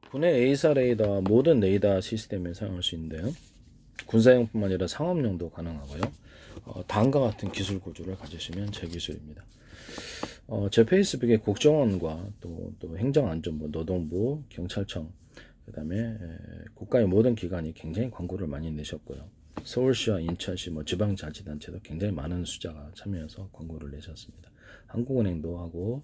국내 A사 레이더와 모든 레이더 시스템에 사용할 수 있는데요. 군사용뿐만 아니라 상업용도 가능하고요. 다음과 같은 기술 구조를 가지시면 제 기술입니다. 제 페이스북에 국정원과 또 행정안전부, 노동부, 경찰청, 그 다음에 국가의 모든 기관이 굉장히 광고를 많이 내셨고요. 서울시와 인천시, 지방자치단체도 굉장히 많은 숫자가 참여해서 광고를 내셨습니다. 한국은행도 하고,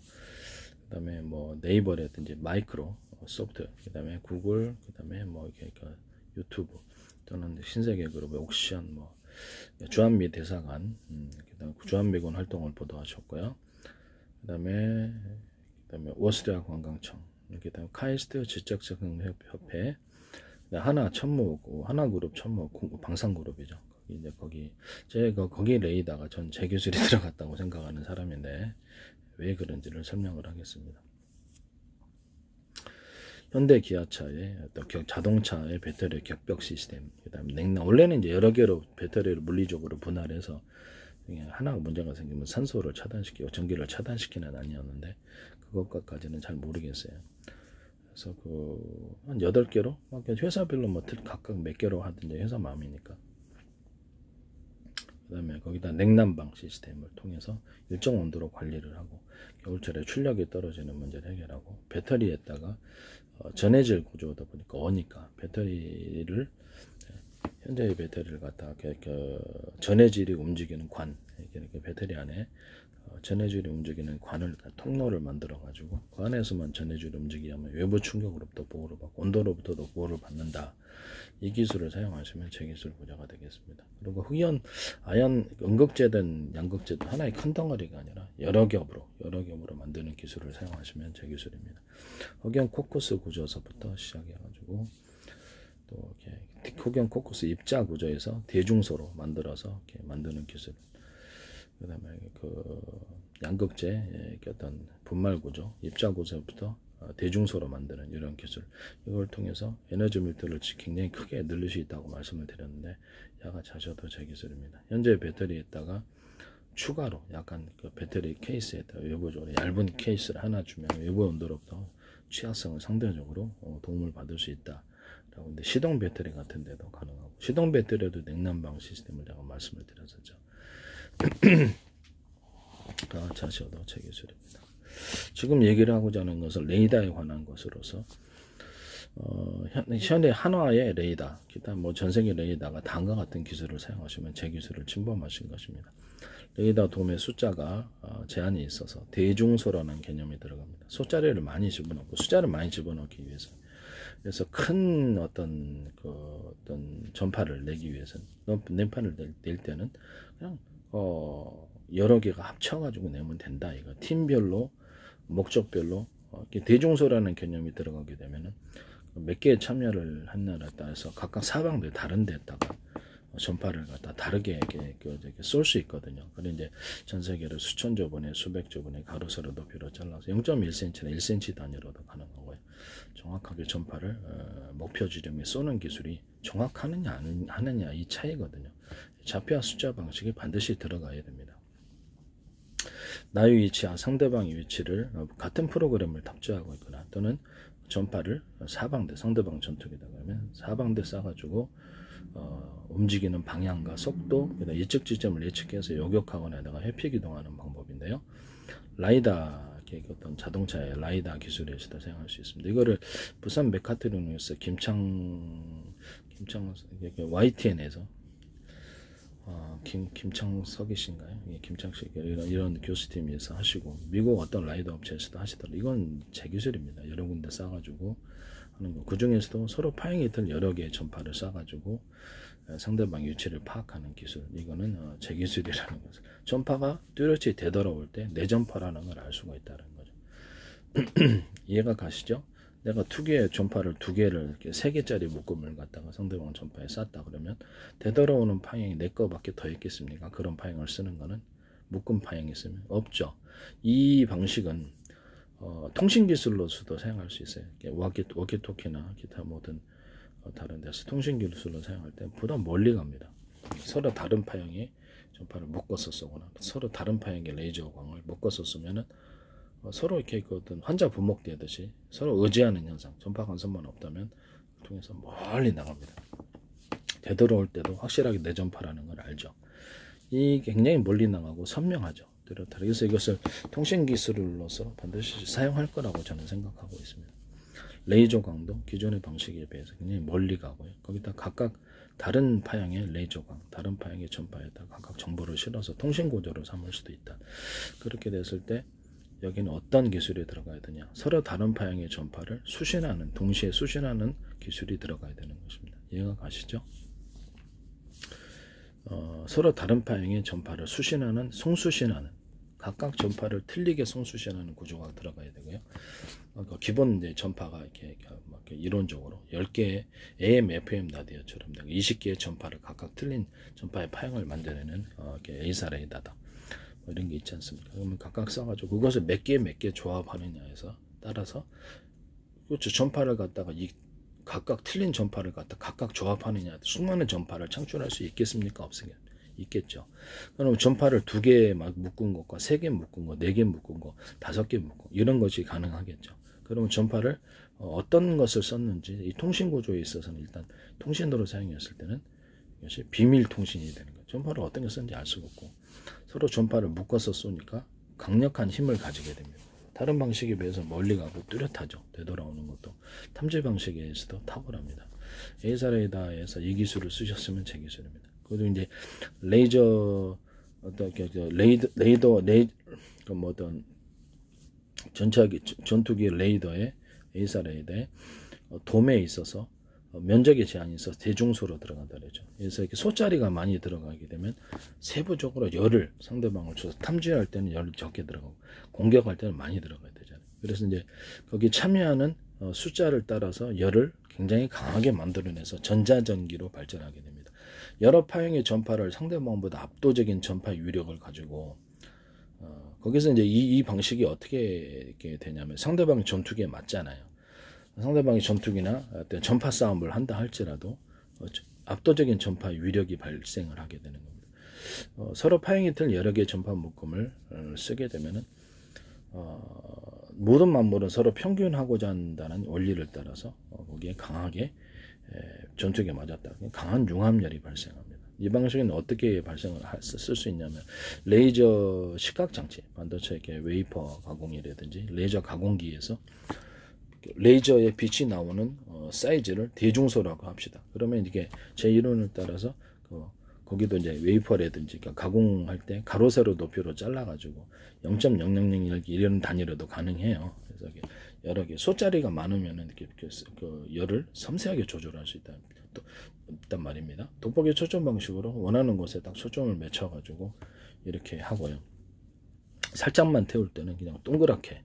그 다음에 네이버라든지 마이크로 소프트, 그 다음에 구글, 그 다음에 유튜브 또는 신세계 그룹의 옥시안, 주한미 대사관, 그 다음에 주한미군 활동을 보도하셨고요. 그 다음에 오스트리아 관광청, 그 다음에 카이스트 지적적응협회, 하나그룹 천무 방산그룹이죠. 거기 레이더가 전 제 기술이 들어갔다고 생각하는 사람인데 왜 그런지를 설명을 하겠습니다. 현대 기아차의 자동차의 배터리 격벽 시스템, 그다음 원래는 이제 여러 개로 배터리를 물리적으로 분할해서 하나가 문제가 생기면 산소를 차단시키고 전기를 차단시키는 아니었는데 그것까지는 잘 모르겠어요. 그래서 한 8개로 회사별로 각각 몇 개로 하든지 회사 마음이니까. 그 다음에 거기다 냉난방 시스템을 통해서 일정 온도로 관리를 하고 겨울철에 출력이 떨어지는 문제를 해결하고 배터리에다가 전해질 구조다 보니까 배터리를 현재의 배터리를 갖다가 전해질이 움직이는 관, 이렇게 배터리 안에 전해질이 움직이는 통로를 만들어 가지고 그 안에서만 전해질이 움직이면 외부 충격으로부터 보호를 받고 온도로부터도 보호를 받는다. 이 기술을 사용하시면 제 기술 부자가 되겠습니다. 그리고 흑연, 아연, 음극재든 양극재든 하나의 큰 덩어리가 아니라 여러 겹으로 만드는 기술을 사용하시면 제 기술입니다. 흑연 코커스 구조에서부터 시작해가지고 또 이렇게 흑연 코커스 입자 구조에서 대중소로 만들어서 이렇게 만드는 기술. 그 다음에 양극재 어떤 분말 구조, 입자 구조부터 대중소로 만드는 이런 기술, 이걸 통해서 에너지 밀도를 굉장히 크게 늘릴 수 있다고 말씀을 드렸는데 야가 자셔도 제 기술입니다. 현재 배터리에다가 추가로 약간 배터리 케이스에다가 외부적으로 얇은 케이스를 하나 주면 외부 온도로부터 취약성을 상대적으로 도움을 받을 수 있다. 근데 시동 배터리 같은 데도 가능하고, 시동 배터리도 냉난방 시스템을 제가 말씀을 드렸었죠. 자셔도 제 기술입니다. 지금 얘기를 하고자 하는 것은 레이더에 관한 것으로서 현대 한화의 레이더, 기타 전세계 레이더가 다음과 같은 기술을 사용하시면 제 기술을 침범하신 것입니다. 레이더 도매 숫자가 제한이 있어서 대중소라는 개념이 들어갑니다. 숫자를 많이 집어넣기 위해서. 그래서 큰 어떤 전파를 내기 위해서는 낸판을 낼 때는 그냥 여러 개가 합쳐가지고 내면 된다. 이거 팀별로 목적별로 대중소라는 개념이 들어가게 되면은 몇 개의 참여를 한 나라에 따라서 각각 사방들 다른 데다가 전파를 갖다 다르게 쏠 수 있거든요. 그런데 이제 전 세계를 수천 조분의 수백 조분의 가로세로 높이로 잘라서 0.1cm나 1cm 단위로도 가능하고요. 정확하게 전파를 목표 지점에 쏘는 기술이 정확하느냐 안 하느냐 이 차이거든요. 좌표와 숫자 방식이 반드시 들어가야 됩니다. 나의 위치와 상대방의 위치를 같은 프로그램을 답주하고 있거나 또는 전파를 사방대, 상대방 전투기다 그러면 사방대 쏴가지고 움직이는 방향과 속도, 예측 지점을 예측해서 요격하거나 내가 회피 기동하는 방법인데요. 라이다, 어떤 자동차의 라이다 기술에서도 사용할 수 있습니다. 이거를 부산 메카트로닉스 YTN에서 김창석이신가요? 김창석 이런 교수팀에서 하시고 미국 어떤 라이더 업체에서도 하시더라고요. 이건 제 기술입니다. 여러 군데 쏴가지고 하는 거. 그 중에서도 서로 파행이 될 여러 개의 전파를 쏴가지고 상대방 위치를 파악하는 기술. 이거는 제 기술이라는 거죠. 전파가 뚜렷이 되돌아올 때 내 전파라는 걸 알 수가 있다는 거죠. 이해가 가시죠? 내가 전파를 2개를 이렇게 3개짜리 묶음을 갖다가 상대방 전파에 쐈다 그러면 되돌아오는 파행이 내 거밖에 더 있겠습니까? 그런 파행을 쓰는 거는 묶음 파행이 있으면 없죠. 이 방식은 통신 기술로서도 사용할 수 있어요. 워키토키나 기타 모든 다른 데서 통신 기술로 사용할 때 보다 멀리 갑니다. 서로 다른 파형의 전파를 묶어서 쏘거나 서로 다른 파형의 레이저 광을 묶어서 쏘면은 서로 이렇게 그 어떤 환자 분목되듯이 서로 의지하는 현상, 전파 간섭만 없다면 통해서 멀리 나갑니다. 되돌아올 때도 확실하게 내 전파라는 걸 알죠. 이 굉장히 멀리 나가고 선명하죠. 그래서 이것을 통신 기술로서 반드시 사용할 거라고 저는 생각하고 있습니다. 레이저 광도 기존의 방식에 비해서 굉장히 멀리 가고요. 거기다 각각 다른 파형의 레이저광, 다른 파형의 전파에다 각각 정보를 실어서 통신 구조로 삼을 수도 있다. 그렇게 됐을 때 여기는 어떤 기술이 들어가야 되냐? 서로 다른 파형의 전파를 수신하는, 동시에 수신하는 기술이 들어가야 되는 것입니다. 이해가 가시죠? 서로 다른 파형의 전파를 수신하는, 송수신하는, 각각 전파를 틀리게 송수신하는 구조가 들어가야 되고요. 기본 이제 전파가 이렇게 이론적으로 10개의 AM, FM 라디오처럼 20개의 전파를 각각 틀린 전파의 파형을 만들어내는 A사 레이더다. 뭐 이런 게 있지 않습니까? 그러면 각각 써가지고 그것을 몇 개 조합하느냐에서 따라서 그렇죠. 전파를 갖다가 각각 틀린 전파를 갖다 각각 조합하느냐, 수많은 전파를 창출할 수 있겠습니까? 없습니까? 있겠죠. 그럼 전파를 2개 막 묶은 것과 3개 묶은 거, 4개 묶은 거, 5개 묶은 거 이런 것이 가능하겠죠. 그러면 전파를 어떤 것을 썼는지 이 통신 구조에 있어서는 일단 통신도로 사용했을 때는 이것이 비밀 통신이 되는 거예요. 전파를 어떤 게 썼는지 알 수가 없고 서로 전파를 묶어서 쏘니까 강력한 힘을 가지게 됩니다. 다른 방식에 비해서 멀리 가고 뚜렷하죠. 되돌아오는 것도 탐지 방식에서도 탁월합니다. A사 레이더에서 이 기술을 쓰셨으면 제 기술입니다. 그리고 이제 레이저 어떤 레이더 뭐 어떤 전투기 레이더에 A사 레이더에 돔에 있어서 면적의 제한이 있어서 대중소로 들어간다 그러죠. 그래서 이렇게 소자리가 많이 들어가게 되면 세부적으로 열을 상대방을 줘서 탐지할 때는 열이 적게 들어가고 공격할 때는 많이 들어가야 되잖아요. 그래서 이제 거기 참여하는 숫자를 따라서 열을 굉장히 강하게 만들어내서 전자전기로 발전하게 됩니다. 여러 파형의 전파를 상대방보다 압도적인 전파 위력을 가지고 거기서 이제 이 방식이 어떻게 되냐면 상대방 전투기에 맞잖아요. 상대방이 전투기나 어떤 전파 싸움을 한다 할지라도 압도적인 전파 위력이 발생을 하게 되는 겁니다. 서로 파형이 틀 여러 개의 전파 묶음을 쓰게 되면은 모든 만물은 서로 평균하고자 한다는 원리를 따라서 거기에 강하게 전투기에 맞았다. 강한 융합열이 발생합니다. 이 방식은 어떻게 발생을 쓸 수 있냐면 레이저 시각장치, 반도체 웨이퍼 가공이라든지 레이저 가공기에서 레이저의 빛이 나오는 사이즈를 대중소라고 합시다. 그러면 이게 제 이론을 따라서 거기도 이제 웨이퍼라든지 그러니까 가공할 때 가로 세로 높이로 잘라가지고 0.0001 이런 단위로도 가능해요. 그래서 여러 개 소자리가 많으면은 이렇게 그 열을 섬세하게 조절할 수 있단 말입니다. 돋보기 초점 방식으로 원하는 곳에 딱 초점을 맞춰가지고 이렇게 하고요. 살짝만 태울 때는 그냥 동그랗게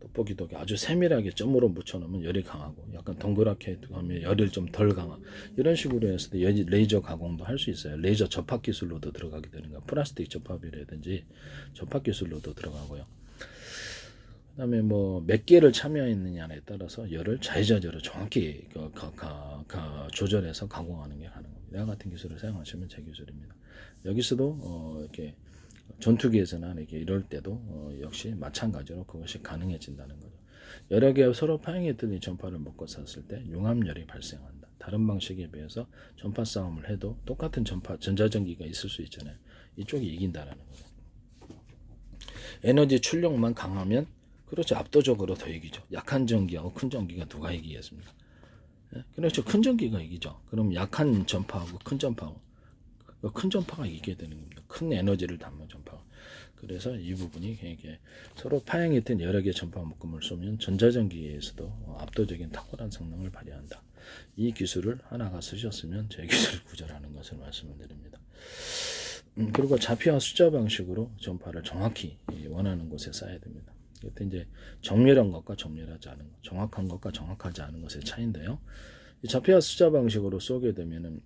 돋보기도 아주 세밀하게 점으로 묻혀놓으면 열이 강하고 약간 동그랗게 하면 열이 좀 덜 강하고 이런 식으로 해서 레이저 가공도 할 수 있어요. 레이저 접합 기술로도 들어가게 되는 거 플라스틱 접합이라든지 접합 기술로도 들어가고요. 그 다음에 뭐 몇 개를 참여했느냐에 따라서 열을 자유자재로 정확히 조절해서 가공하는 게 가능합니다. 이와 같은 기술을 사용하시면 제 기술입니다. 여기서도 이렇게 전투기에서나 이렇게 이럴 때도 역시 마찬가지로 그것이 가능해진다는 거죠. 여러 개 서로 파형이 틀린 전파를 묶어 쐈을 때 융합열이 발생한다. 다른 방식에 비해서 전파 싸움을 해도 똑같은 전자전기가 있을 수 있잖아요. 이쪽이 이긴다라는 거죠. 에너지 출력만 강하면 그렇죠. 압도적으로 더 이기죠. 약한 전기하고 큰 전기가 누가 이기겠습니까? 그렇죠. 큰 전기가 이기죠. 그럼 약한 전파하고 큰 전파하고 큰 전파가 이기게 되는 겁니다. 큰 에너지를 담는 전파. 그래서 이 부분이 이게 서로 파형이 된 여러 개의 전파 묶음을 쏘면 전자전기에서도 압도적인 탁월한 성능을 발휘한다. 이 기술을 하나가 쓰셨으면 제 기술을 구절하는 것을 말씀을 드립니다. 그리고 좌표와 숫자 방식으로 전파를 정확히 원하는 곳에 쏴야 됩니다. 이때 이제 정밀한 것과 정밀하지 않은 것, 정확한 것과 정확하지 않은 것의 차이인데요. 좌표와 숫자 방식으로 쏘게 되면은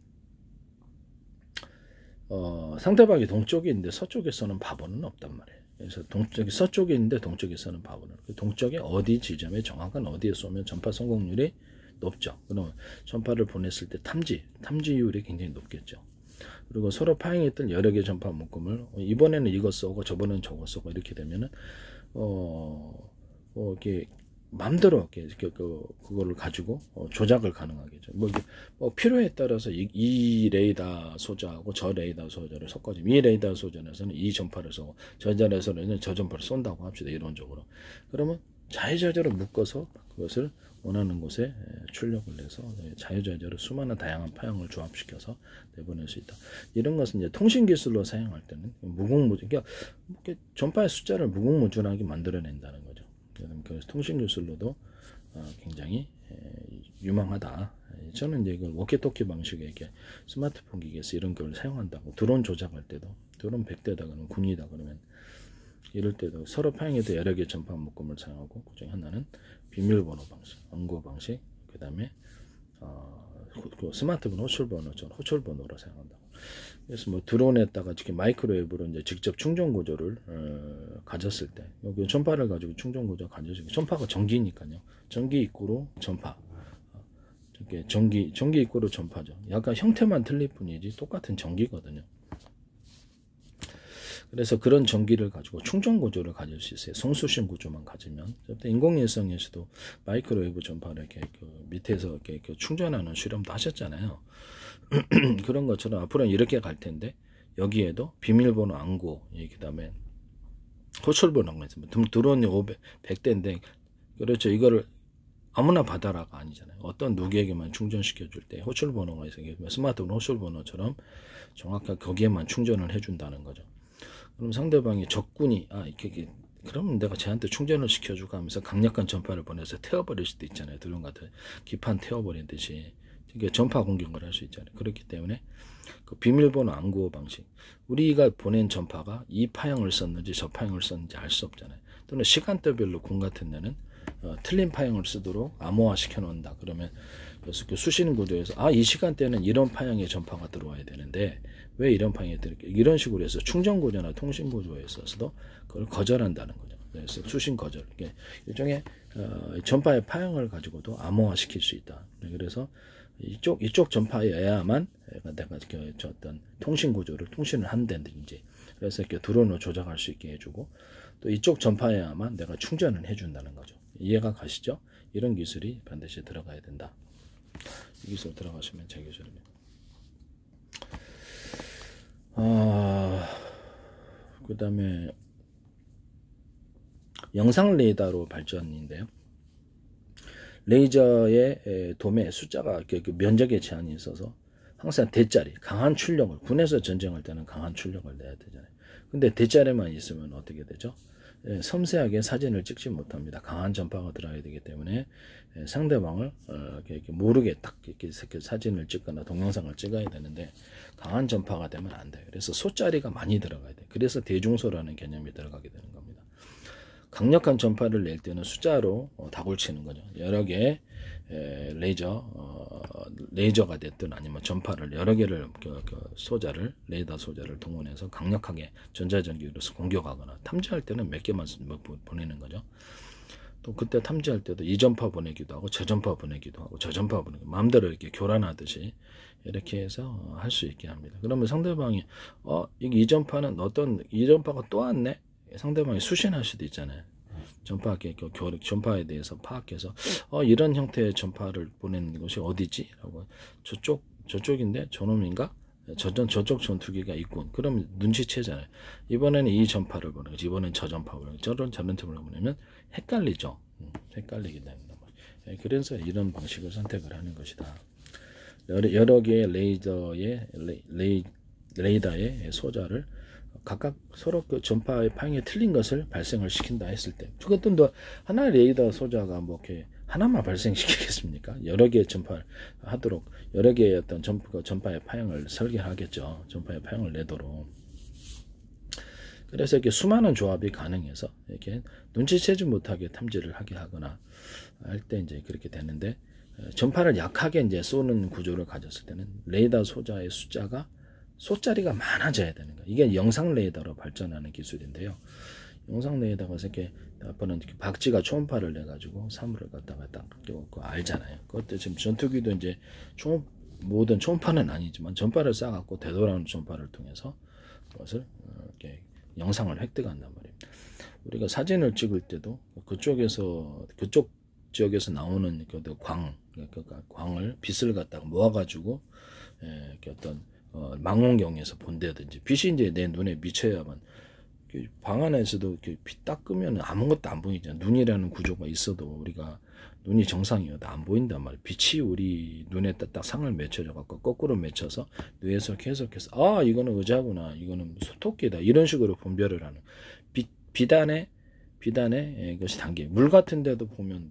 상대방이 동쪽에 있는데 서쪽에서는 바보는 없단 말이에요. 그래서 서쪽에 있는데 동쪽에서는 바보는 동쪽에 어디 지점에 정확한 어디에 쏘면 전파 성공률이 높죠. 그러면 전파를 보냈을 때 탐지율이 굉장히 높겠죠. 그리고 서로 파형했던 여러 개의 전파 묶음을 이번에는 이거 쏘고 저번에는 저거 쏘고 이렇게 되면은 이렇게 마음대로 이렇게 그거를 가지고 조작을 가능하게 죠. 뭐 필요에 따라서 이 레이더 소자하고 저 레이더 소자를 섞어주면 이 레이더 소전에서는 이 전파를 쏘고 저 전에서는 저 전파를 쏜다고 합시다. 이론적으로. 그러면 자유자재로 묶어서 그것을 원하는 곳에 출력을 해서 자유자재로 수많은 다양한 파형을 조합시켜서 내보낼 수 있다. 이런 것은 이제 통신 기술로 사용할 때는 무궁무진, 그러니까 전파의 숫자를 무궁무진하게 만들어낸다는 거죠. 그래서 통신 기술로도 굉장히 유망하다. 저는 이제 이걸 워키토키 방식의 이렇게 스마트폰 기기에서 이런 걸 사용한다고. 드론 조작할 때도 드론 100대다 그러면 군이다 그러면 이럴 때도 서로 파형에도 여러 개의 전파 묶음을 사용하고 그중 하나는 비밀번호 방식, 언고 방식, 그 다음에 스마트폰 호출번호처럼 호출번호로 사용한다. 그래서 뭐 드론에다가 이렇게 마이크로웨이브로 이제 직접 충전 구조를 가졌을 때 여기 전파를 가지고 충전 구조 가져지고 전파가 전기니까요. 전기 입구로 전파. 이렇게 전기 입구로 전파죠. 약간 형태만 틀릴 뿐이지 똑같은 전기거든요. 그래서 그런 전기를 가지고 충전 구조를 가질 수 있어요. 성수신 구조만 가지면. 인공위성에서도 마이크로웨이브 전파를 이렇게 밑에서 이렇게 충전하는 실험도 하셨잖아요. 그런 것처럼 앞으로는 이렇게 갈 텐데 여기에도 비밀번호 안고 그다음에 호출번호가 있으면 드론이 100대인데 그렇죠. 이거를 아무나 받아라가 아니잖아요. 어떤 누구에게만 충전시켜 줄 때 호출번호가 있어요. 스마트폰 호출번호처럼 정확하게 거기에만 충전을 해준다는 거죠. 그럼 상대방이 적군이 그러면 내가 쟤한테 충전을 시켜주고 하면서 강력한 전파를 보내서 태워버릴 수도 있잖아요. 드론 같은 기판 태워버린 듯이 이게 전파 공격을 할 수 있잖아요. 그렇기 때문에 그 비밀번호 안구호 방식, 우리가 보낸 전파가 이 파형을 썼는지 저 파형을 썼는지 알 수 없잖아요. 또는 시간대별로 군 같은 데는 틀린 파형을 쓰도록 암호화 시켜 놓는다. 그러면 그래서 그 수신 구조에서 이 시간대는 이런 파형의 전파가 들어와야 되는데 왜 이런 파형이 들어올게, 이런 식으로 해서 충전 구조나 통신 구조에 있어서도 그걸 거절한다는 거죠. 그래서 수신 거절, 일종의 전파의 파형을 가지고도 암호화 시킬 수 있다. 그래서 이쪽 전파여야만 내가 어떤 통신 구조를 통신을 한다든지, 그래서 이렇게 드론으로 조작할 수 있게 해주고, 또 이쪽 전파여야만 내가 충전을 해준다는 거죠. 이해가 가시죠? 이런 기술이 반드시 들어가야 된다. 이 기술 들어가시면 제 기술입니다. 그 다음에 영상 레이더로 발전인데요. 레이저의 도매 숫자가 면적에 제한이 있어서 항상 대짜리, 강한 출력을, 군에서 전쟁할 때는 강한 출력을 내야 되잖아요. 근데 대짜리만 있으면 어떻게 되죠? 섬세하게 사진을 찍지 못합니다. 강한 전파가 들어야 되기 때문에 상대방을 모르게 딱 이렇게 사진을 찍거나 동영상을 찍어야 되는데 강한 전파가 되면 안 돼요. 그래서 소짜리가 많이 들어가야 돼요. 그래서 대중소라는 개념이 들어가게 되는 겁니다. 강력한 전파를 낼 때는 숫자로 다굴 치는 거죠. 여러 개의 레이저가 됐든 아니면 전파를 여러 개를 소자를, 레이더 소자를 동원해서 강력하게 전자전기로서 공격하거나, 탐지할 때는 몇 개만 보내는 거죠. 또 그때 탐지할 때도 이 전파 보내기도 하고 저 전파 보내기도 하고 저 전파 보내기도, 마음대로 이렇게 교란하듯이 이렇게 해서 할 수 있게 합니다. 그러면 상대방이 이 전파는 이 전파가 또 왔네? 상대방이 수신할 수도 있잖아요. 전파에 대해서 파악해서 이런 형태의 전파를 보내는 것이 어디지? 라고, 저쪽인데 저놈인가? 저쪽 전투기가 있군. 그러면 눈치채잖아요. 이번에는 이 전파를 보내고 이번엔 저 전파 보내고 저런 전파를 보내면 헷갈리죠. 헷갈리게 됩니다. 그래서 이런 방식을 선택을 하는 것이다. 여러 개의 레이더의 소자를 각각 서로 그 전파의 파형이 틀린 것을 발생을 시킨다 했을 때, 그것도 하나의 레이더 소자가 뭐 이렇게 하나만 발생시키겠습니까? 여러 개의 전파를 하도록 여러 개의 어떤 전파의 파형을 설계하겠죠. 전파의 파형을 내도록. 그래서 이렇게 수많은 조합이 가능해서 이렇게 눈치채지 못하게 탐지를 하게 하거나 할 때 이제 그렇게 되는데, 전파를 약하게 이제 쏘는 구조를 가졌을 때는 레이더 소자의 숫자가 소짜리가 많아져야 되는 거예요. 이게 영상 레이더로 발전하는 기술인데요. 영상 레이더가 이렇게 앞으로는 박쥐가 초음파를 내 가지고 사물을 갖다가 딱 알잖아요. 그것도 지금 전투기도 이제 모든 초음파는 아니지만 전파를 쏴갖고 되돌아오는 초음파를 통해서 그것을 이렇게 영상을 획득한단 말이에요. 우리가 사진을 찍을 때도 그쪽 지역에서 나오는 그 광을 빛을 갖다가 모아가지고 이렇게 어떤 망원경에서 본다든지 빛이 이제 내 눈에 미쳐야만 방 안에서도 빛 딱 끄면 아무것도 안 보이잖아. 눈이라는 구조가 있어도 우리가 눈이 정상이어도 안 보인단 말이야. 빛이 우리 눈에 딱 상을 맺혀져 갖고 거꾸로 맺혀서 뇌에서 계속해서 아 이거는 의자구나, 이거는 토끼다, 이런 식으로 분별을 하는 비단의 것이 단계. 물 같은 데도 보면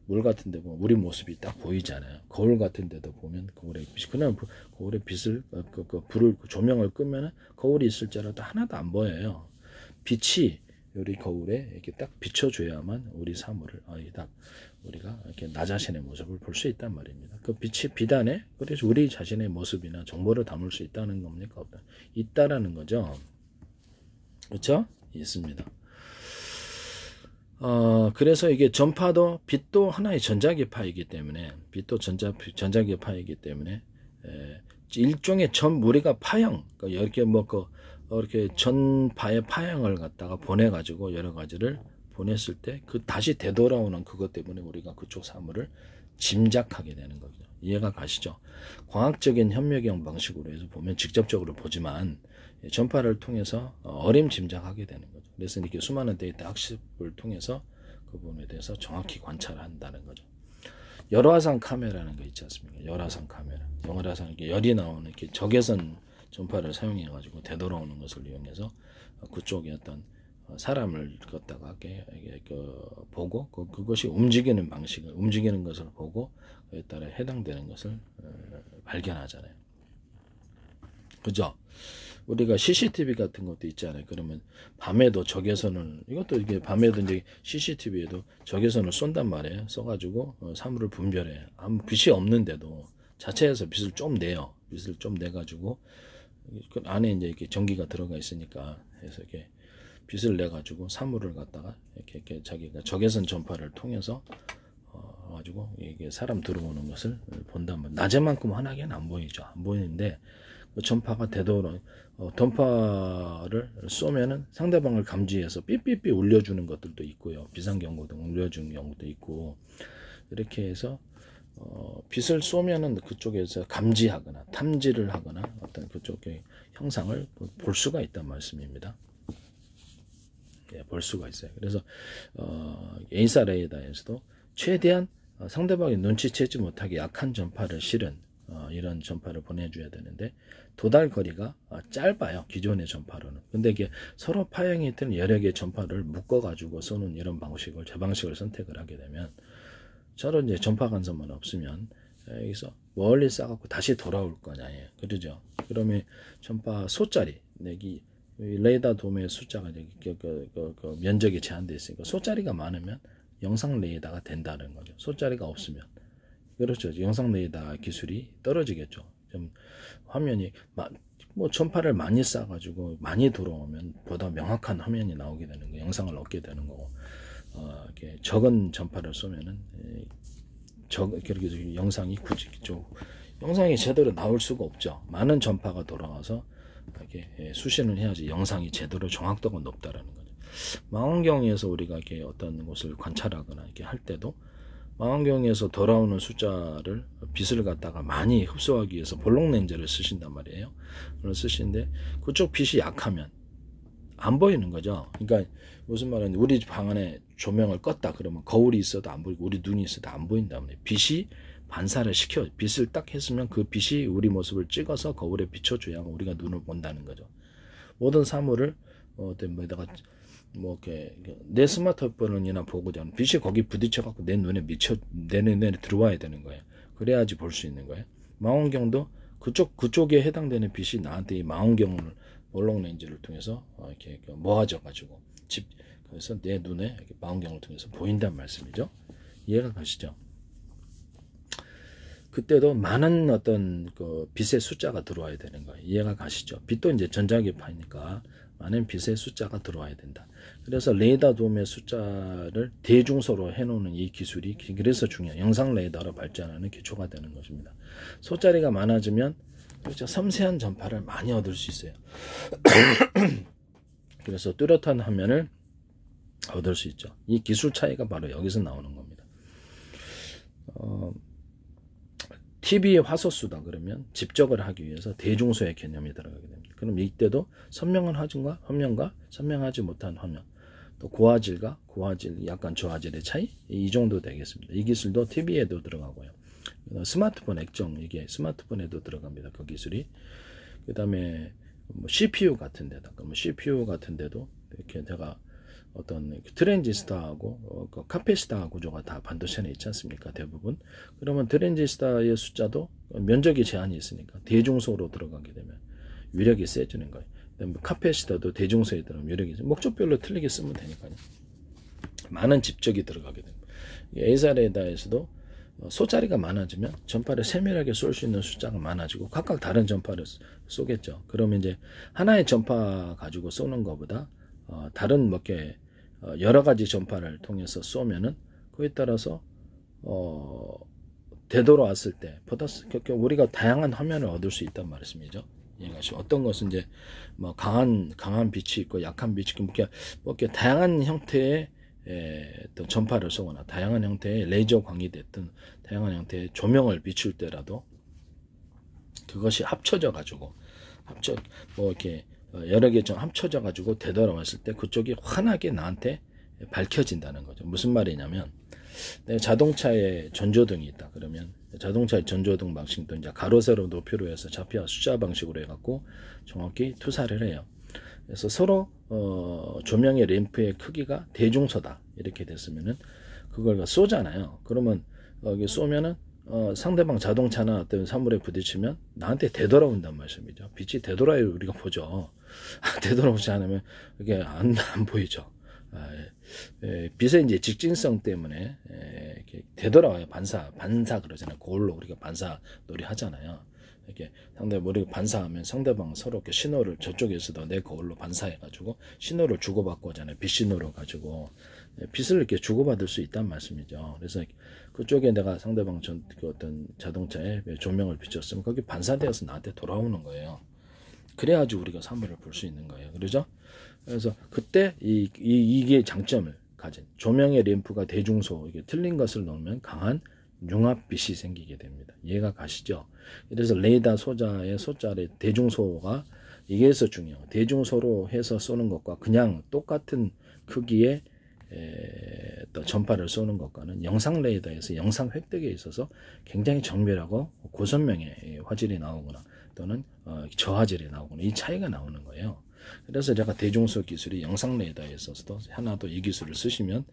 물 같은 데 보면 우리 모습이 딱 보이잖아요. 거울 같은 데도 보면 거울에 빛이, 그냥 거울에 빛을 불을 조명을 끄면은 거울이 있을 줄 알아도 하나도 안 보여요. 빛이 우리 거울에 이렇게 딱 비춰줘야만 우리 사물을 딱 우리가 이렇게 나 자신의 모습을 볼 수 있단 말입니다. 그 빛이 비단에, 그래서 우리 자신의 모습이나 정보를 담을 수 있다는 겁니까? 없다. 있다라는 거죠. 그렇죠? 있습니다. 그래서 이게 전파도 빛도 하나의 전자기파이기 때문에 전자기파이기 때문에 일종의 우리가 파형, 이렇게 이렇게 전파의 파형을 갖다가 보내가지고 여러 가지를 보냈을 때 그 다시 되돌아오는 그것 때문에 우리가 그쪽 사물을 짐작하게 되는 거죠. 이해가 가시죠? 과학적인 현미경 방식으로 해서 보면 직접적으로 보지만 전파를 통해서 어림짐작하게 되는 거죠. 그래서 이렇게 수많은 데이터 학습을 통해서 그 부분에 대해서 정확히 관찰한다는 거죠. 열화상 카메라라는 거 있지 않습니까? 열화상 카메라. 열화상 이렇게 열이 나오는 이렇게 적외선 전파를 사용해 가지고 되돌아오는 것을 이용해서 그쪽에 어떤 사람을 갖다가 보고 그것이 움직이는 것을 보고 그에 따라 해당되는 것을 발견하잖아요. 그죠? 우리가 CCTV 같은 것도 있잖아요. 그러면 밤에도 적외선을, 이게 밤에도 이제 CCTV에도 적외선을 쏜단 말이에요. 써가지고 사물을 분별해. 아무 빛이 없는데도 자체에서 빛을 좀 내요. 빛을 좀 내가지고 그 안에 이제 이렇게 전기가 들어가 있으니까 해서 이렇게 빛을 내가지고 사물을 갖다가 이렇게 자기가 적외선 전파를 통해서 가지고 이게 사람 들어오는 것을 본단 말이에요. 낮에만큼 환하게는 안 보이죠. 안 보이는데 그 전파가 되도록 전파를 쏘면은 상대방을 감지해서 삐삐삐 울려주는 것들도 있고요. 비상경고등 울려주는 경우도 있고, 이렇게 해서 빛을 쏘면은 그쪽에서 감지하거나 탐지를 하거나 어떤 그쪽의 형상을 볼 수가 있단 말씀입니다. 예, 볼 수가 있어요. 그래서 에이사 레이더에서도 최대한 상대방이 눈치채지 못하게 약한 전파를 실은 이런 전파를 보내줘야 되는데 도달 거리가 짧아요. 기존의 전파로는. 근데 이게 서로 파형이 있던 여러 개의 전파를 묶어가지고 쏘는 이런 방식을, 제 방식을 선택을 하게 되면 서로 이제 전파 간섭만 없으면 여기서 멀리 쏴갖고 다시 돌아올 거냐예요. 그러죠? 그러면 전파 소짜리, 여기 레이더 돔의 숫자가 그 면적이 제한되어 있으니까 소짜리가 많으면 영상 레이더가 된다는 거죠. 소짜리가 없으면. 그렇죠. 영상 레이더 기술이 떨어지겠죠. 좀 화면이 전파를 많이 쏴가지고 많이 들어오면 보다 명확한 화면이 나오게 되는 거, 영상을 얻게 되는 거고, 이렇게 적은 전파를 쏘면은 그렇게 영상이 영상이 제대로 나올 수가 없죠. 많은 전파가 돌아와서 이렇게 수신을 해야지 영상이 제대로 정확도가 높다라는 거죠. 망원경에서 우리가 이렇게 어떤 것을 관찰하거나 이렇게 할 때도 망원경에서 돌아오는 숫자를 빛을 갖다가 많이 흡수하기 위해서 볼록 렌즈를 쓰신단 말이에요. 그걸 쓰시는데 그쪽 빛이 약하면 안 보이는 거죠. 그러니까 무슨 말인지 우리 방 안에 조명을 껐다 그러면 거울이 있어도 안 보이고 우리 눈이 있어도 안 보인단 말이에요. 빛이 반사를 시켜 빛을 딱 했으면 그 빛이 우리 모습을 찍어서 거울에 비춰줘야 우리가 눈을 본다는 거죠. 모든 사물을 내 스마트폰이나 보고자 빛이 거기 부딪혀갖고 내 눈에 들어와야 되는 거예요. 그래야지 볼 수 있는 거예요. 망원경도 그쪽에 해당되는 빛이 나한테 이 망원경을 볼록 렌즈를 통해서 이렇게 모아져가지고 그래서 내 눈에 이렇게 망원경을 통해서 보인단 말씀이죠. 이해가 가시죠? 그때도 많은 어떤 그 빛의 숫자가 들어와야 되는 거예요. 이해가 가시죠? 빛도 이제 전자기파니까 많은 빛의 숫자가 들어와야 된다. 그래서 레이더 돔의 숫자를 대중소로 해놓는 이 기술이 그래서 중요해요. 영상 레이더로 발전하는 기초가 되는 것입니다. 소짜리가 많아지면 그렇죠. 섬세한 전파를 많이 얻을 수 있어요. 그래서 뚜렷한 화면을 얻을 수 있죠. 이 기술 차이가 바로 여기서 나오는 겁니다. TV의 화소수다 그러면 집적을 하기 위해서 대중소의 개념이 들어가게 됩니다. 그럼 이때도 선명한 화면과 선명하지 못한 화면, 또 고화질과 고화질, 약간 저화질의 차이, 이 정도 되겠습니다. 이 기술도 TV에도 들어가고요. 스마트폰 액정, 이게 스마트폰에도 들어갑니다. 그 기술이. 그 다음에 뭐 CPU 같은 데다가, CPU 같은 데도 이렇게 제가 어떤 트랜지스터하고 카페시터 구조가 다 반도체 안에 있지 않습니까? 대부분. 그러면 트랜지스터의 숫자도 면적이 제한이 있으니까 대중소로 들어가게 되면 위력이 세지는 거예요. 카페시터도 대중소에 들어가면 위력이 목적별로 틀리게 쓰면 되니까요. 많은 집적이 들어가게 됩니다. A사 레이더에서도 쏘자리가 많아지면 전파를 세밀하게 쏠 수 있는 숫자가 많아지고 각각 다른 전파를 쏘겠죠. 그러면 이제 하나의 전파 가지고 쏘는 것보다 다른 몇 개 여러 가지 전파를 통해서 쏘면은 그에 따라서 되돌아왔을 때 보다 우리가 다양한 화면을 얻을 수 있단 말씀이죠. 이것이 어떤 것은 이제 뭐 강한 빛이 있고 약한 빛이 있고 이렇게 다양한 형태의 또 전파를 쏘거나 다양한 형태의 레이저 광이 됐든 다양한 형태의 조명을 비출 때라도 그것이 합쳐져 가지고 뭐 이렇게 여러 개 좀 합쳐져 가지고 되돌아왔을 때 그쪽이 환하게 나한테 밝혀진다는 거죠. 무슨 말이냐면 자동차에 전조등이 있다 그러면 자동차의 전조등 방식도 이제 가로 세로 높이로 해서 좌표와 숫자 방식으로 해갖고 정확히 투사를 해요. 그래서 서로 조명의 램프의 크기가 대중소다 이렇게 됐으면은 그걸 쏘잖아요. 그러면 여기 쏘면은 상대방 자동차나 어떤 사물에 부딪히면 나한테 되돌아온단 말씀이죠. 빛이 되돌아야 우리가 보죠. 되돌아오지 않으면 이게 안 보이죠. 빛의 이제 직진성 때문에 이렇게 되돌아와요. 반사 그러잖아요. 그걸로 우리가 반사 놀이 하잖아요. 이렇게 상대 우리가 반사하면 상대방 서로 이렇게 신호를 저쪽에서도 내 거울로 반사해가지고 신호를 주고받고 하잖아요. 빛 신호를 가지고 빛을 이렇게 주고받을 수 있단 말씀이죠. 그래서 그쪽에 내가 상대방 그 어떤 자동차에 조명을 비췄으면 거기 반사되어서 나한테 돌아오는 거예요. 그래야지 우리가 사물을 볼 수 있는 거예요. 그러죠? 그래서 그때 이게 장점을 가진 조명의 램프가 대중소 이게 틀린 것을 넣으면 강한 융합빛이 생기게 됩니다. 이해가 가시죠? 그래서 레이더 소자의 소자의 대중소가 이게서 중요해요. 대중소로 해서 쏘는 것과 그냥 똑같은 크기의 또 전파를 쏘는 것과는 영상 레이더에서 영상 획득에 있어서 굉장히 정밀하고 고선명의 화질이 나오거나 또는 저화질이 나오거나 이 차이가 나오는 거예요. 그래서 제가 대중소 기술이 영상 레이더에 있어서도 하나도 이 기술을 쓰시면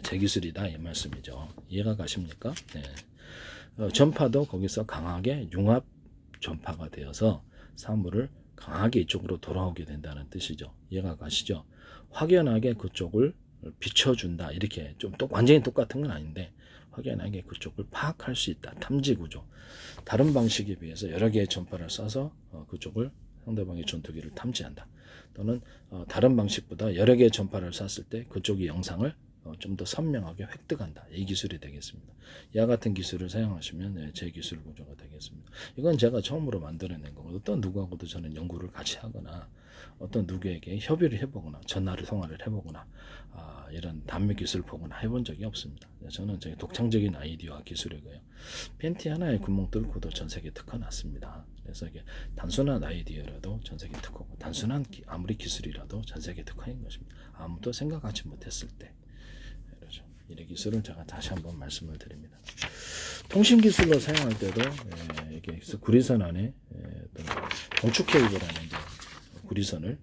제 기술이다 이 말씀이죠. 이해가 가십니까? 네. 전파도 거기서 강하게 융합 전파가 되어서 사물을 강하게 이쪽으로 돌아오게 된다는 뜻이죠. 이해가 가시죠? 확연하게 그쪽을 비춰준다 이렇게 좀 완전히 똑같은 건 아닌데 확연하게 그쪽을 파악할 수 있다. 탐지 구조. 다른 방식에 비해서 여러 개의 전파를 쏴서 그쪽을 상대방의 전투기를 탐지한다. 또는 다른 방식보다 여러 개의 전파를 쐈을 때 그쪽의 영상을 좀 더 선명하게 획득한다. 이 기술이 되겠습니다. 이와 같은 기술을 사용하시면 제 기술 구조가 되겠습니다. 이건 제가 처음으로 만들어낸 거고 어떤 누구하고도 저는 연구를 같이 하거나 어떤 누구에게 협의를 해보거나 전화를 통화를 해보거나 이런 단매 기술을 보거나 해본 적이 없습니다. 저는 제 독창적인 아이디어와 기술이고요. 팬티 하나에 구멍 뚫고도 전 세계 특허 났습니다. 그래서 이게 단순한 아이디어라도 전 세계 특허고 단순한 아무리 기술이라도 전 세계 특허인 것입니다. 아무도 생각하지 못했을 때 그렇죠. 이런 기술을 제가 다시 한번 말씀을 드립니다. 통신 기술로 사용할 때도 이게 구리선 안에 동축 케이블이라는 구리선을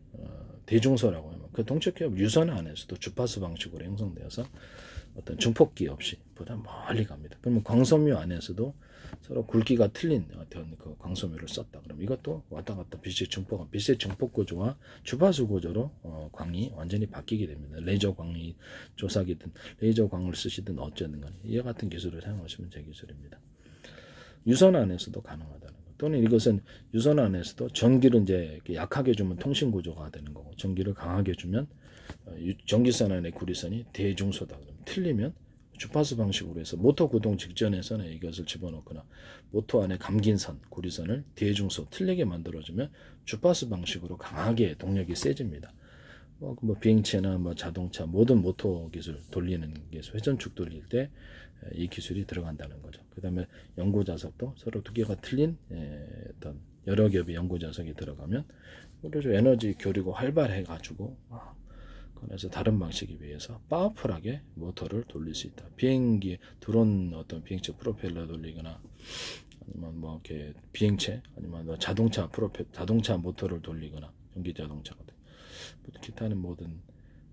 대중소라고 해요. 그 동축 케이블 유선 안에서도 주파수 방식으로 형성되어서 어떤 증폭기 없이 보다 멀리 갑니다. 그러면 광섬유 안에서도 서로 굵기가 틀린 어떤 그 광섬유를 썼다. 그럼 이것도 왔다 갔다 빛의 증폭 구조와 주파수 구조로 광이 완전히 바뀌게 됩니다. 레이저 광이 조사기든 레이저 광을 쓰시든 어쨌든 간에 이와 같은 기술을 사용하시면 제 기술입니다. 유선 안에서도 가능하다는 것. 또는 이것은 유선 안에서도 전기를 이제 약하게 주면 통신 구조가 되는 거고 전기를 강하게 주면 전기선 안의 구리선이 대중소다. 그러면 틀리면 주파수 방식으로 해서 모터 구동 직전에서는 이것을 집어넣거나 모터 안에 감긴 선, 구리선을 대중소 틀리게 만들어주면 주파수 방식으로 강하게 동력이 세집니다. 뭐 비행체나 뭐 자동차 모든 모터 기술 돌리는 기술, 회전축 돌릴 때 이 기술이 들어간다는 거죠. 그 다음에 연구 자석도 서로 두 개가 틀린 어떤 여러 겹의 연구 자석이 들어가면 그래서 에너지 교류가 활발해 가지고 그래서 다른 방식에 비해서 파워풀하게 모터를 돌릴 수 있다. 비행기 드론 어떤 비행체 프로펠러 돌리거나 아니면 뭐 이렇게 비행체 아니면 뭐 자동차 모터를 돌리거나 전기 자동차 같은 기타는 모든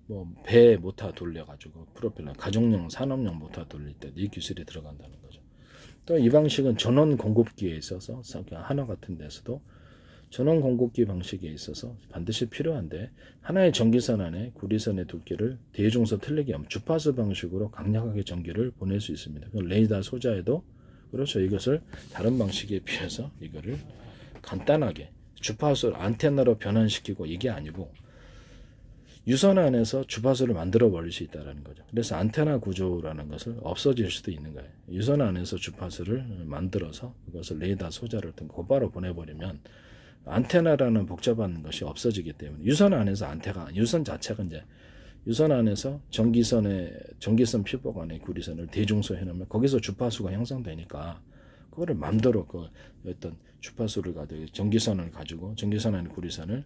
뭐 배 모터 돌려가지고 프로펠러 가정용 산업용 모터 돌릴 때 이 기술이 들어간다는 거죠. 또 이 방식은 전원 공급기에 있어서 하나 같은 데서도 전원 공급기 방식에 있어서 반드시 필요한데 하나의 전기선 안에 구리선의 두께를 대중소 틀리게 하면 주파수 방식으로 강력하게 전기를 보낼 수 있습니다. 레이더 소자에도 그렇죠. 이것을 다른 방식에 비해서 이거를 간단하게 주파수 안테나로 변환시키고 이게 아니고 유선 안에서 주파수를 만들어 버릴 수 있다는 거죠. 그래서 안테나 구조라는 것을 없어질 수도 있는 거예요. 유선 안에서 주파수를 만들어서 그것을 레이더 소자를 통해 곧바로 보내버리면 안테나라는 복잡한 것이 없어지기 때문에 유선 안에서 유선 자체가 이제 유선 안에서 전기선 피복 안에 구리선을 대중소 해놓으면 거기서 주파수가 형성되니까 그거를 마음대로 어떤 주파수를 가지고 전기선 안에 구리선을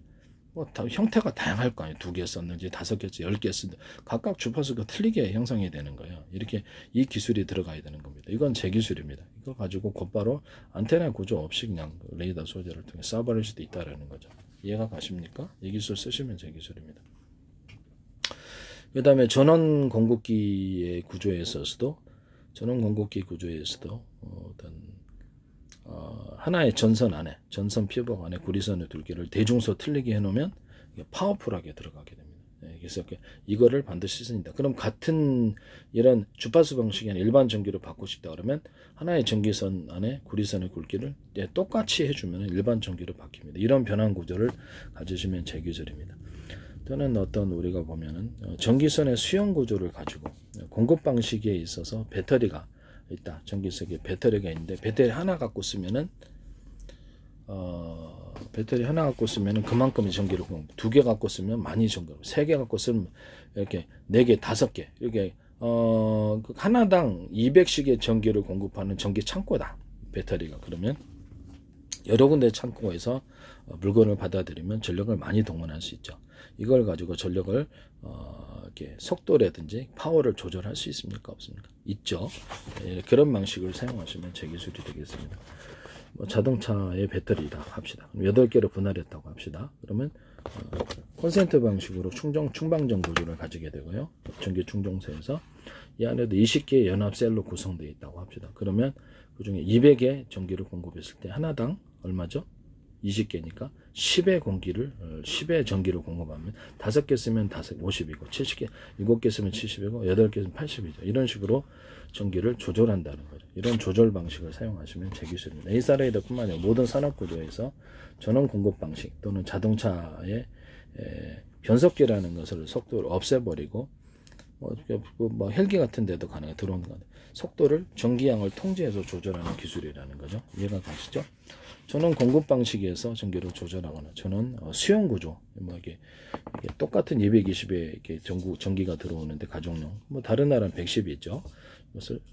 뭐 형태가 다양할 거 아니에요. 2개 썼는지 5개, 10개 쓰는지 각각 주파수가 틀리게 형성이 되는 거예요. 이렇게 이 기술이 들어가야 되는 겁니다. 이건 제 기술입니다. 이거 가지고 곧바로 안테나 구조 없이 그냥 레이더 소재를 통해 쏴버릴 수도 있다라는 거죠. 이해가 가십니까? 이 기술 쓰시면 제 기술입니다. 그 다음에 전원 공급기의 구조에 있어서도 어떤 하나의 전선 피복 안에 구리선의 둘기를 대중소 틀리게 해놓으면 파워풀하게 들어가게 됩니다. 그래서 이거를 반드시 씁니다. 그럼 같은 이런 주파수 방식이 아니라 일반 전기로 받고 싶다 그러면 하나의 전기선 안에 구리선의 굵기를 똑같이 해주면 일반 전기로 바뀝니다. 이런 변환 구조를 가지시면 제 기술입니다. 또는 우리가 보면은 전기선의 수용 구조를 가지고 공급 방식에 있어서 배터리가 있다. 전기석에 배터리가 있는데 배터리 하나 갖고 쓰면은 그만큼의 전기를 공급. 2개 갖고 쓰면 많이 전기를. 3개 갖고 쓰면 이렇게 4개, 5개 이렇게 하나당 200씩의 전기를 공급하는 전기 창고다. 배터리가 그러면 여러 군데 창고에서 물건을 받아들이면 전력을 많이 동원할 수 있죠. 이걸 가지고 전력을 이렇게 속도라든지 파워를 조절할 수 있습니까? 없습니까? 있죠. 그런 방식을 사용하시면 제 기술이 되겠습니다. 자동차의 배터리다 합시다. 8개로 분할했다고 합시다. 그러면 콘센트 방식으로 충방전 구조를 가지게 되고요. 전기 충전소에서 이 안에도 20개의 연합셀로 구성되어 있다고 합시다. 그러면 그 중에 200의 전기를 공급했을 때 하나당 얼마죠? 20개니까 10의 전기를 공급하면 5개 쓰면 50이고 70개, 7개 쓰면 70이고 8개 쓰면 80이죠. 이런 식으로 전기를 조절한다는 거죠. 이런 조절 방식을 사용하시면 제 기술입니다. 에이사 레이더뿐만 아니라 모든 산업 구조에서 전원 공급 방식 또는 자동차의 변속기라는 것을 속도를 없애버리고 뭐 헬기 같은 데도 가능해 드론 같은 속도를 전기양을 통제해서 조절하는 기술이라는 거죠. 이해가 가시죠? 전원 공급 방식에서 전기를 조절하거나 전원 수용 구조 이게 똑같은 220에 이렇게 전기가 들어오는데 가정용 다른 나라는 110이 있죠.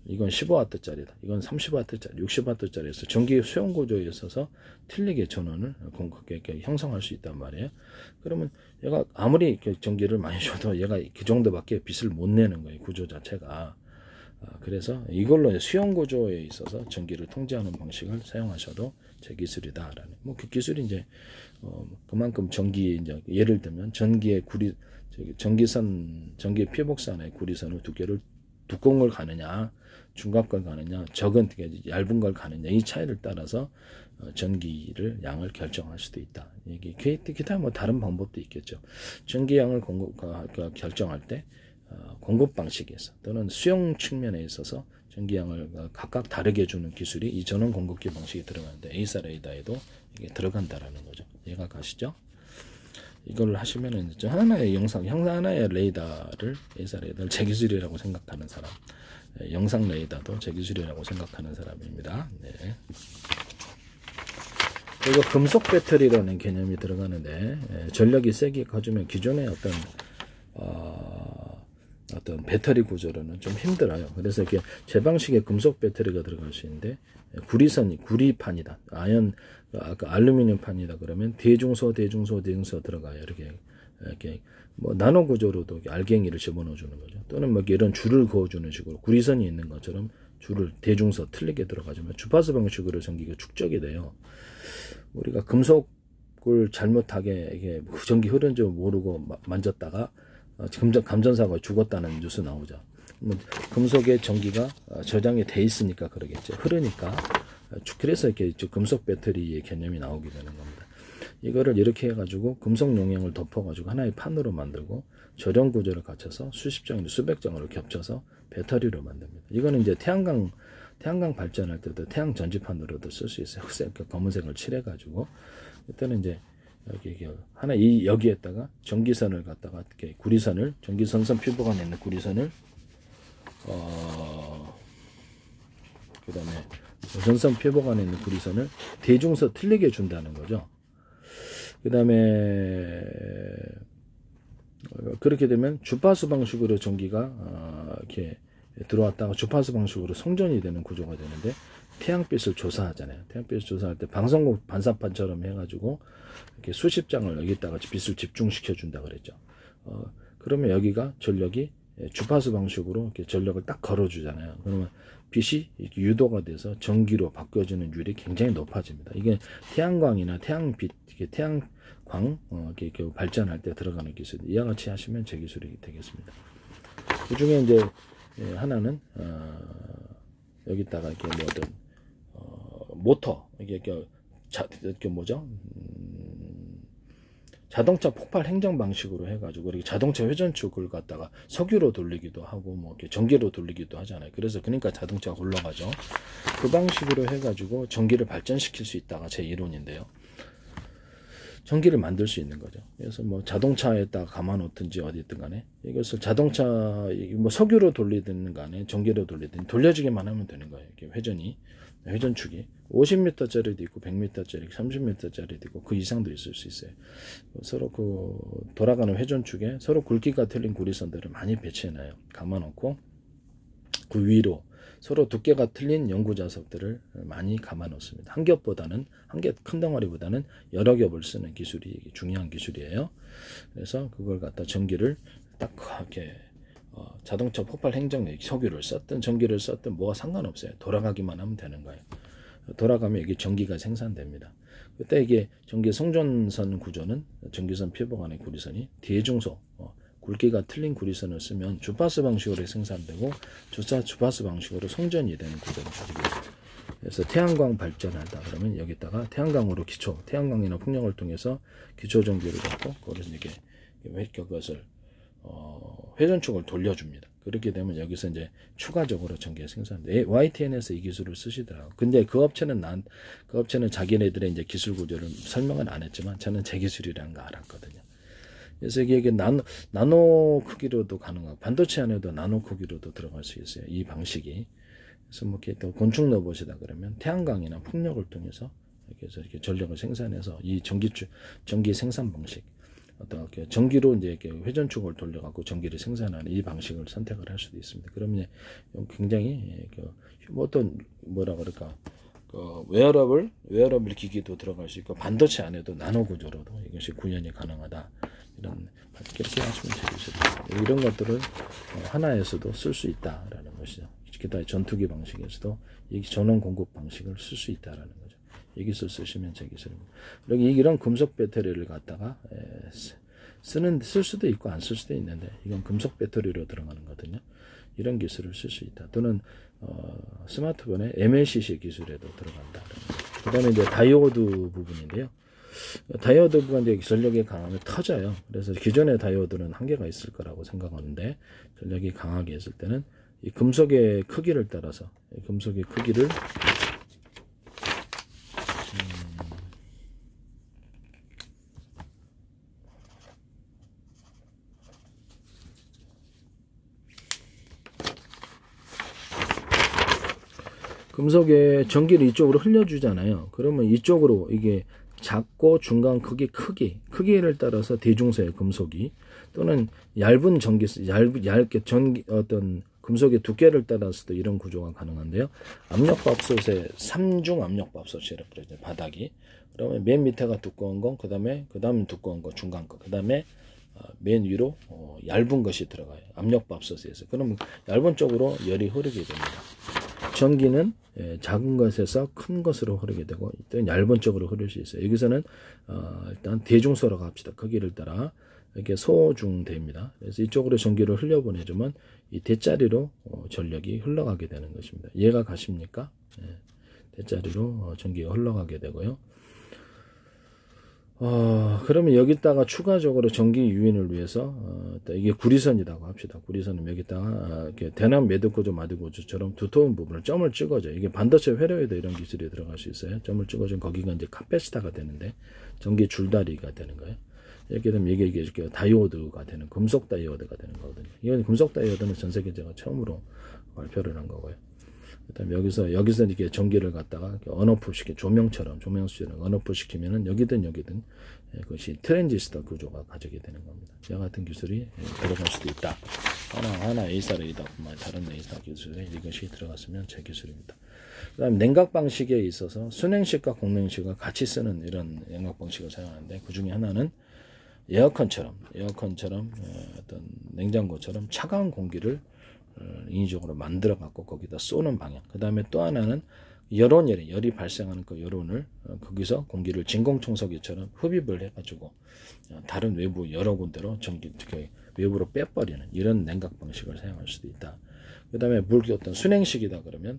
이건 15W짜리다. 이건 30W짜리, 60W짜리에서 전기 수용 구조에 있어서 틀리게 전원을 이렇게 형성할 수 있단 말이에요. 그러면 얘가 아무리 전기를 많이 줘도 얘가 그 정도밖에 빛을 못 내는 거예요. 구조 자체가. 그래서 이걸로 수용 구조에 있어서 전기를 통제하는 방식을 사용하셔도 제 기술이다라는. 그 기술이 이제 그만큼 전기 이제 예를 들면 전기 피복선의 구리선을 두께를 두꺼운 걸 가느냐, 중간 걸 가느냐, 적은 얇은 걸 가느냐 이 차이를 따라서 전기를 양을 결정할 수도 있다. 이게 기타 뭐 다른 방법도 있겠죠. 전기 양을 결정할 때 공급 방식에서 또는 수용 측면에 있어서 전기양을 각각 다르게 주는 기술이 이 전원 공급기 방식에 들어가는데 에이사 레이더에도 이게 들어간다라는 거죠. 이해가 가시죠? 이걸 하시면은 하나의 하나의 레이더를 에이사 레이더를 제 기술이라고 생각하는 사람, 영상 레이더도 제 기술이라고 생각하는 사람입니다. 네. 그리고 금속 배터리라는 개념이 들어가는데 전력이 세게 커지면 기존의 어떤 배터리 구조로는 좀 힘들어요. 그래서 이렇게 제 방식의 금속 배터리가 들어갈 수 있는데 구리판이다. 아까 알루미늄 판이다 그러면 대중소 들어가요. 이렇게 뭐 나노 구조로도 알갱이를 집어넣어 주는 거죠. 또는 뭐 이런 줄을 그어 주는 식으로 구리선이 있는 것처럼 줄을 대중소 틀리게 들어가지만 주파수 방식으로 전기가 축적이 돼요. 우리가 금속을 잘못하게 이게 전기 흐른 줄 모르고 만졌다가 감전사가 죽었다는 뉴스 나오죠. 금속의 전기가 저장이 돼 있으니까 그러겠죠. 흐르니까. 그래서 이렇게 금속 배터리의 개념이 나오게 되는 겁니다. 이거를 이렇게 해가지고 금속 용량을 덮어가지고 하나의 판으로 만들고 절연 구조를 갖춰서 수십 장이나 수백 장으로 겹쳐서 배터리로 만듭니다. 이거는 이제 태양광 발전할 때도 태양 전지판으로도 쓸 수 있어요. 흑색, 검은색을 칠해가지고 그때는 이제 여기에다가 전기선을 갖다가 이렇게 전기선선 피부관에 있는 구리선을 그다음에 전선 피부관에 있는 구리선을 대중소 틀리게 준다는 거죠. 그다음에 그렇게 되면 주파수 방식으로 전기가 이렇게 들어왔다가 주파수 방식으로 송전이 되는 구조가 되는데 태양빛을 조사하잖아요. 태양빛을 조사할 때 방송국 반사판처럼 해가지고 이렇게 수십 장을 여기다가 빛을 집중시켜 준다 그랬죠. 그러면 여기가 전력이 주파수 방식으로 이렇게 전력을 딱 걸어주잖아요. 그러면 빛이 이렇게 유도가 돼서 전기로 바뀌어지는 율이 굉장히 높아집니다. 이게 태양광이나 태양빛, 태양광 이렇게 발전할 때 들어가는 기술. 이와 같이 하시면 제 기술이 되겠습니다. 그 중에 이제 하나는 여기다가 이렇게 뭐 어떤 모터 이게 뭐죠? 자동차 폭발 행정 방식으로 해가지고 이렇게 자동차 회전축을 갖다가 석유로 돌리기도 하고 뭐 이렇게 전기로 돌리기도 하잖아요. 그러니까 자동차가 굴러가죠. 그 방식으로 해가지고 전기를 발전시킬 수 있다가 제 이론인데요. 전기를 만들 수 있는 거죠. 그래서 뭐 자동차에다가 감아놓든지 어디든 간에 이것을 자동차 뭐 석유로 돌리든 간에 전기로 돌리든 돌려주기만 하면 되는 거예요. 이렇게 회전축이 50m짜리도 있고 100m짜리, 30m짜리도 있고 그 이상도 있을 수 있어요. 서로 돌아가는 회전축에 서로 굵기가 틀린 구리선들을 많이 배치해놔요. 감아놓고 그 위로 서로 두께가 틀린 연구자석들을 많이 감아놓습니다. 한 겹 큰 덩어리보다는 여러 겹을 쓰는 기술이 중요한 기술이에요. 그래서 그걸 갖다 전기를 딱 이렇게 자동차 폭발 행정에 석유를 썼든 전기를 썼든 뭐가 상관없어요. 돌아가기만 하면 되는 거예요. 돌아가면 여기 전기가 생산됩니다. 그때 이게 전기 송전선 구조는 전기선 피부관의 구리선이 대중소 굵기가 틀린 구리선을 쓰면 주파수 방식으로 생산되고 주파수 방식으로 송전이 되는 구조를 가지고 있습니다. 그래서 태양광 발전하다 그러면 여기다가 태양광이나 풍력을 통해서 기초 전기를 갖고 거기서 이렇게 그것을 회전축을 돌려줍니다. 그렇게 되면 여기서 이제 추가적으로 전기가 생산돼. YTN에서 이 기술을 쓰시더라고요. 근데 그 업체는 자기네들의 이제 기술 구조를 설명은 안 했지만 저는 제 기술이라는 거 알았거든요. 그래서 이게 나노 크기로도 가능하고 반도체 안에도 나노 크기로도 들어갈 수 있어요. 이 방식이. 그래서 뭐 이렇게 또 곤충 로봇이다 그러면 태양광이나 풍력을 통해서 이렇게 전력을 생산해서 이 전기 생산 방식 어떤 전기로 이제 이렇게 회전축을 돌려갖고 전기를 생산하는 이 방식을 선택을 할 수도 있습니다. 그러면 굉장히 어떤 뭐라 그럴까 웨어러블 기기도 들어갈 수 있고 반도체 안에도 나노 구조로도 이것이 구현이 가능하다. 이렇게 하시면 되겠습니다. 이런 것들을 하나에서도 쓸 수 있다라는 것이죠. 기타 전투기 방식에서도 이 전원 공급 방식을 쓸 수 있다라는 거죠. 이 기술 쓰시면 제 기술입니다. 그리고 이런 금속 배터리를 갖다가 쓸 수도 있고 안 쓸 수도 있는데 이건 금속 배터리로 들어가는 거거든요. 이런 기술을 쓸 수 있다. 또는 스마트폰의 MLCC 기술에도 들어간다. 그 다음에 이제 다이오드 부분인데요. 다이오드가 이제 전력이 강하면 터져요. 그래서 기존의 다이오드는 한계가 있을 거라고 생각하는데 전력이 강하게 했을 때는 이 금속의 크기를 따라서 금속의 크기를 금속에 전기를 이쪽으로 흘려주잖아요. 그러면 이쪽으로 이게 작고 중간 크기를 따라서 대중소의 금속이 또는 얇은 얇게 어떤 금속의 두께를 따라서도 이런 구조가 가능한데요. 압력밥솥에 3중 압력밥솥이라고 그러죠. 바닥이. 그러면 맨 밑에가 두꺼운 거, 그 다음에 두꺼운 거, 중간 거, 그 다음에 맨 위로 얇은 것이 들어가요. 압력밥솥에서. 그러면 얇은 쪽으로 열이 흐르게 됩니다. 전기는 작은 것에서 큰 것으로 흐르게 되고 또는 얇은 쪽으로 흐를 수 있어요. 여기서는 일단 대중소라고 합시다. 크기를 따라 이렇게 소중대입니다. 그래서 이쪽으로 전기를 흘려보내주면 이 대자리로 전력이 흘러가게 되는 것입니다. 이해가 가십니까? 대자리로 전기가 흘러가게 되고요. 그러면 여기다가 추가적으로 전기 유인을 위해서 이게 구리선이라고 합시다. 구리선은 여기다가 이렇게 대남 매듭구조 마디구조처럼 두터운 부분을 점을 찍어줘요. 이게 반도체 회로에도 이런 기술이 들어갈 수 있어요. 점을 찍어주면 거기가 이제 카패시터가 되는데 전기 줄다리가 되는 거예요. 이렇게 되면 이게 다이오드가 되는, 금속 다이오드가 되는 거거든요. 이건 금속 다이오드는 전 세계적으로 처음으로 발표를 한 거고요. 그다음에 여기서 이렇게 전기를 갖다가 언오프 시키 조명처럼 조명수를 언오프 시키면은 여기든 그것이 트랜지스터 구조가 가지게 되는 겁니다. 이와 같은 기술이 들어갈 수도 있다. 하나 A사 레이더뿐만 다른 A사 기술에 이것이 들어갔으면 제 기술입니다. 그다음 냉각 방식에 있어서 순행식과 공냉식을 같이 쓰는 이런 냉각 방식을 사용하는데 그 중에 하나는 에어컨처럼 어떤 냉장고처럼 차가운 공기를 인위적으로 만들어 갖고 거기다 쏘는 방향. 그 다음에 또 하나는 열이 발생하는 그 여론을 거기서 공기를 진공청소기처럼 흡입을 해가지고 다른 외부 여러 군데로 외부로 빼버리는 이런 냉각 방식을 사용할 수도 있다. 그 다음에 어떤 순행식이다 그러면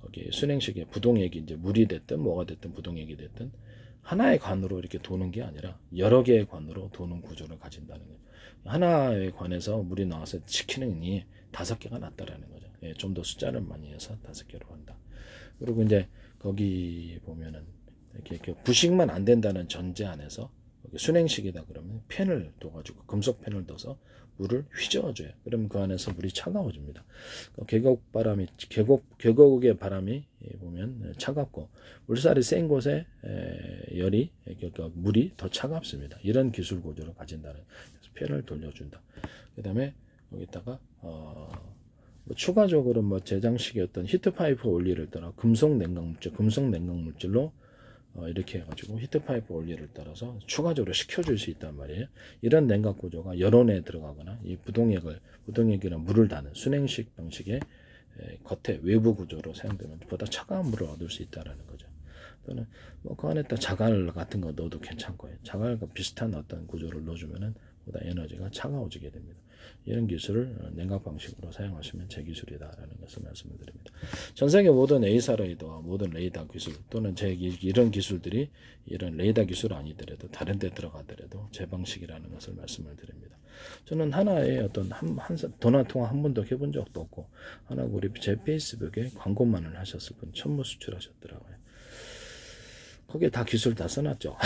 거기 순행식의 부동액이 이제 물이 됐든 뭐가 됐든 부동액이 됐든 하나의 관으로 이렇게 도는 게 아니라 여러 개의 관으로 도는 구조를 가진다는 거예요. 하나의 관에서 물이 나와서 지키느니 5개가 낫다라는 거죠. 좀 더 숫자를 많이 해서 5개로 한다. 그리고 이제 거기 보면은 이렇게 부식만 안 된다는 전제 안에서 순행식이다 그러면 팬을 둬가지고 금속 팬을 둬서 물을 휘저어줘요. 그러면 그 안에서 물이 차가워집니다. 계곡의 바람이 보면 차갑고 물살이 센 곳에 물이 더 차갑습니다. 이런 기술 구조를 가진다는 그래서 팬을 돌려준다. 그 다음에 여기다가 추가적으로 제장식의 어떤 히트파이프 원리를 따라 금속 냉각물질로 이렇게 해가지고 히트파이프 원리를 따라서 추가적으로 식혀줄 수 있단 말이에요. 이런 냉각 구조가 여론에 들어가거나 이 부동액이나 물을 다는 순행식 방식의 겉에 외부 구조로 사용되면 보다 차가운 물을 얻을 수 있다라는 거죠. 또는 그 안에다 자갈 같은 거 넣어도 괜찮고요. 자갈과 비슷한 어떤 구조를 넣어주면은 보다 에너지가 차가워지게 됩니다. 이런 기술을 냉각 방식으로 사용하시면 제 기술이다라는 것을 말씀을 드립니다. 전 세계 모든 A사 레이더와 모든 레이더 기술 또는 이런 기술들이 이런 레이더 기술 아니더라도 다른 데 들어가더라도 제 방식이라는 것을 말씀을 드립니다. 저는 하나의 어떤 전화 통화 한 번도 해본 적도 없고 우리 제 페이스북에 광고만을 하셨을 뿐 천무 수출하셨더라고요. 거기에 다 기술 다 써놨죠.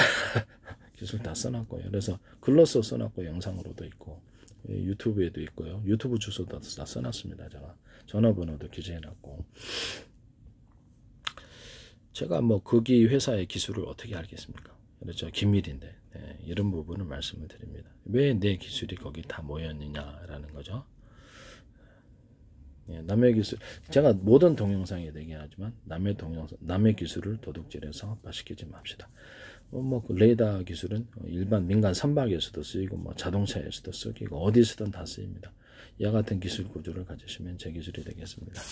기술 다 써놨고요. 그래서 글로써 써놨고 영상으로도 있고 유튜브에도 있고요. 유튜브 주소도 다 써놨습니다. 제가 전화번호도 기재해놨고 제가 거기 회사의 기술을 어떻게 알겠습니까? 그렇죠. 기밀인데 이런 부분을 말씀을 드립니다. 왜 내 기술이 거기 다 모였느냐라는 거죠. 남의 기술 제가 모든 동영상에 얘기하지만 남의 기술을 도둑질해서 상업화시키지 맙시다. 그 레이더 기술은 일반 민간 선박에서도 쓰이고 자동차에서도 쓰이고 어디서든 다 쓰입니다. 이와 같은 기술 구조를 가지시면 제 기술이 되겠습니다.